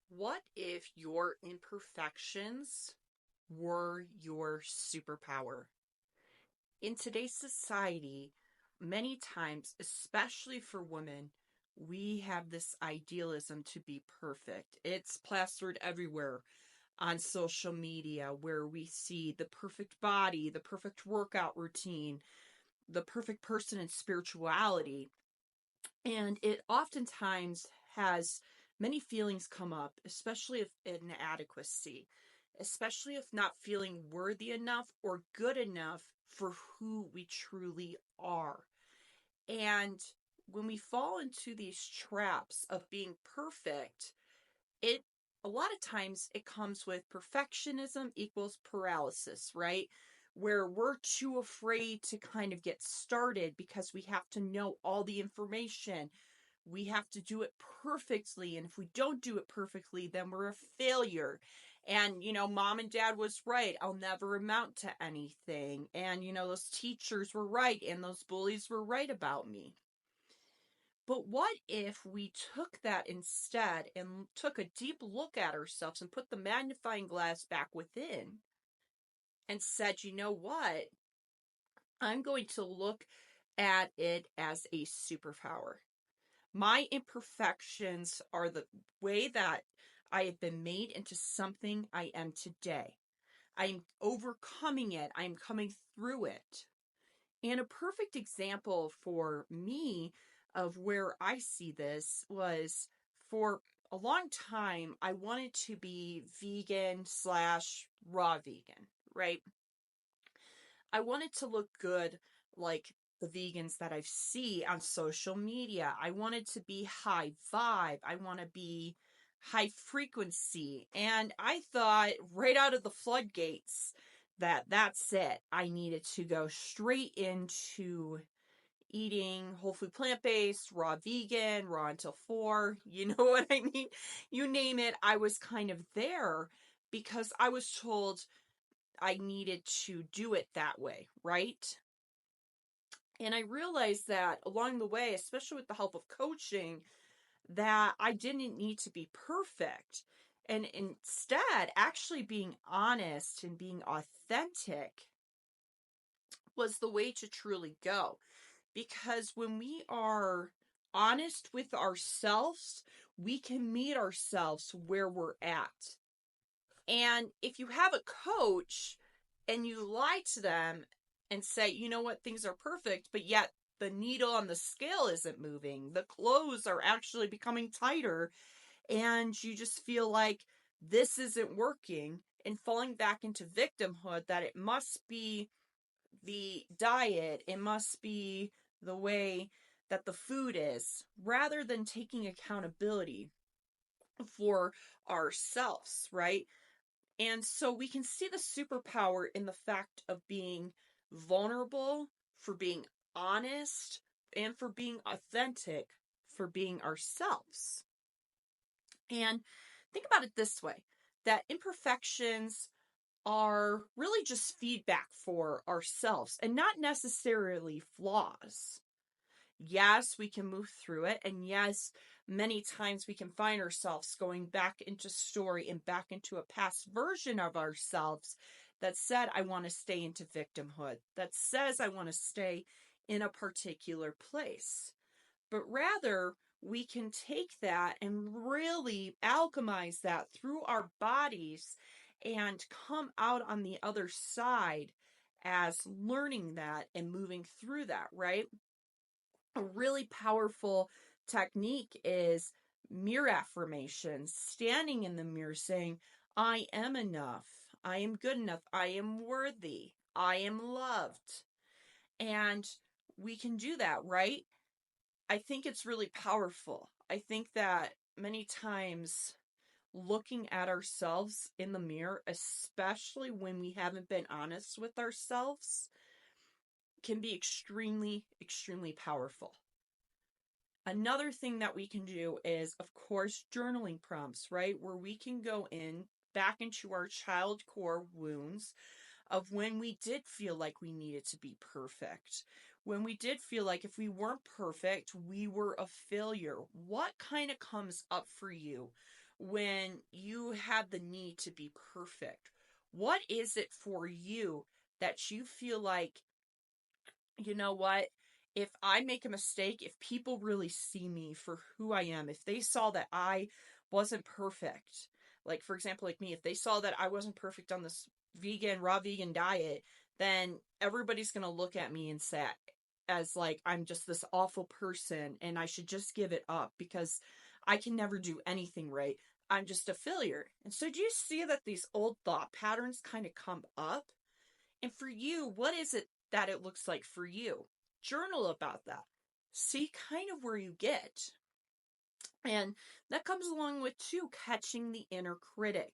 What if your imperfections were your superpower? In today's society, many times, especially for women, we have this idealism to be perfect. It's plastered everywhere on social media where we see the perfect body, the perfect workout routine, the perfect person in spirituality. And it oftentimes has many feelings come up, especially if inadequacy, especially if not feeling worthy enough or good enough for who we truly are. And when we fall into these traps of being perfect, it a lot of times it comes with perfectionism equals paralysis, right? Where we're too afraid to kind of get started because we have to know all the information, we have to do it perfectly, and if we don't do it perfectly, then we're a failure. And mom and dad was right, I'll never amount to anything. And those teachers were right, and those bullies were right about me. But what if we took that instead and took a deep look at ourselves and put the magnifying glass back within and said, you know what, I'm going to look at it as a superpower. My imperfections are the way that I have been made into something I am today. I'm overcoming it. I'm coming through it. And a perfect example for me of where I see this was, for a long time, I wanted to be vegan slash raw vegan, right? I wanted to look good like the vegans that I see on social media. I wanted to be high vibe. I want to be high frequency. And I thought right out of the floodgates that that's it. I needed to go straight into eating whole food, plant-based, raw vegan, raw until 4. You know what I mean? You name it, I was kind of there because I was told I needed to do it that way, right? And I realized that along the way, especially with the help of coaching, that I didn't need to be perfect. And instead, actually being honest and being authentic was the way to truly go. Because when we are honest with ourselves, we can meet ourselves where we're at. And if you have a coach and you lie to them and say, you know what, things are perfect, but yet the needle on the scale isn't moving, the clothes are actually becoming tighter, and you just feel like this isn't working, and falling back into victimhood that it must be the diet, it must be the way that the food is, rather than taking accountability for ourselves, right? And so we can see the superpower in the fact of being vulnerable, for being honest, and for being authentic, for being ourselves. And think about it this way, that imperfections are really just feedback for ourselves and not necessarily flaws. Yes, we can move through it. And yes, many times we can find ourselves going back into story and back into a past version of ourselves that said, I want to stay into victimhood, that says, I want to stay in a particular place. But rather, we can take that and really alchemize that through our bodies and come out on the other side as learning that and moving through that, right? A really powerful technique is mirror affirmations, standing in the mirror saying, I am enough, I am good enough, I am worthy, I am loved. And we can do that, right? I think it's really powerful. I think that many times looking at ourselves in the mirror, especially when we haven't been honest with ourselves, can be extremely, extremely powerful. Another thing that we can do is, of course, journaling prompts, right? Where we can go in back into our child core wounds of when we did feel like we needed to be perfect, when we did feel like if we weren't perfect, we were a failure. What kind of comes up for you when you have the need to be perfect? What is it for you that you feel like, you know what? If I make a mistake, if people really see me for who I am, if they saw that I wasn't perfect, like for example, like me, if they saw that I wasn't perfect on this raw vegan diet, then everybody's going to look at me and say, as like, I'm just this awful person and I should just give it up because I can never do anything right. I'm just a failure. And so, do you see that these old thought patterns kind of come up? And for you, what is it that it looks like for you? Journal about that. See kind of where you get. And that comes along with, too, catching the inner critic.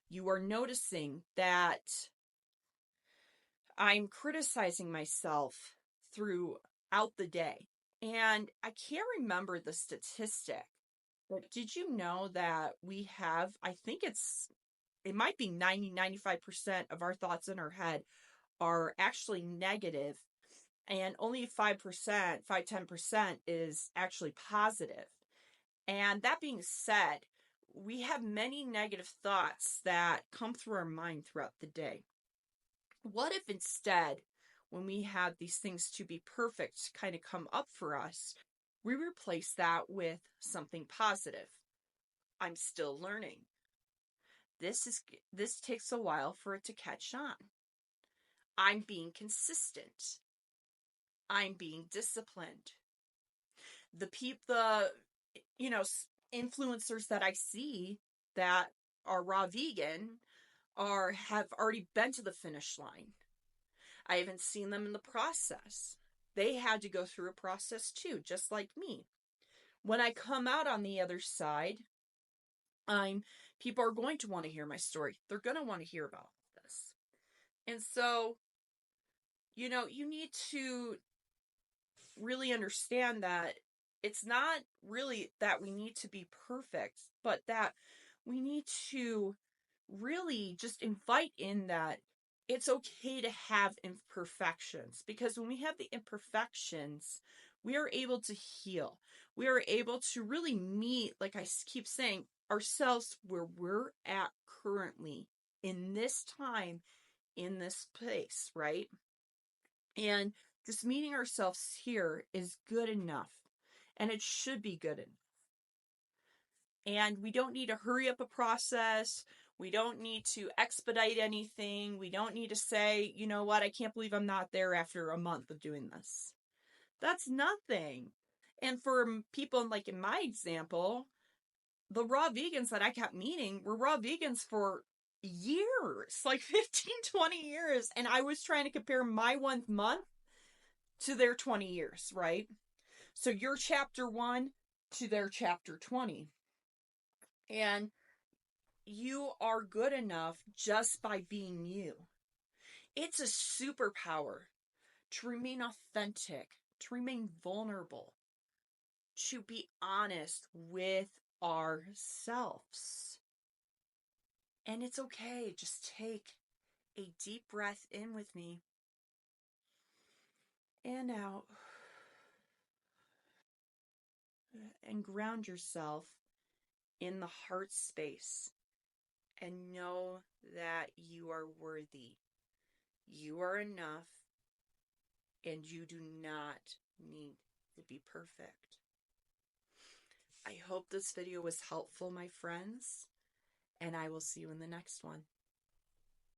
You are noticing that I'm criticizing myself throughout the day. And I can't remember the statistic, but did you know that we have, I think it might be 95% of our thoughts in our head are actually negative, and only 5%, 10% is actually positive. And that being said, we have many negative thoughts that come through our mind throughout the day. What if instead, when we have these things to be perfect kind of come up for us, we replace that with something positive? I'm still learning. This takes a while for it to catch on. I'm being consistent. I'm being disciplined. The influencers that I see that are raw vegan have already been to the finish line. I haven't seen them in the process. They had to go through a process too, just like me. When I come out on the other side, people are going to want to hear my story. They're going to want to hear about this. And so, you need to really understand that it's not really that we need to be perfect, but that we need to really just invite in that it's okay to have imperfections, because when we have the imperfections, we are able to heal. We are able to really meet, like I keep saying, ourselves where we're at currently in this time, in this place, right? And just meeting ourselves here is good enough, and it should be good enough. And we don't need to hurry up a process. We don't need to expedite anything. We don't need to say, you know what, I can't believe I'm not there after a month of doing this. That's nothing. And for people like in my example, the raw vegans that I kept meeting were raw vegans for years, like 15, 20 years. And I was trying to compare my 1 month to their 20 years, right? So your chapter 1 to their chapter 20. And you are good enough just by being you. It's a superpower to remain authentic, to remain vulnerable, to be honest with ourselves. And it's okay. Just take a deep breath in with me and out. And ground yourself in the heart space. And know that you are worthy. You are enough. And you do not need to be perfect. I hope this video was helpful, my friends. And I will see you in the next one.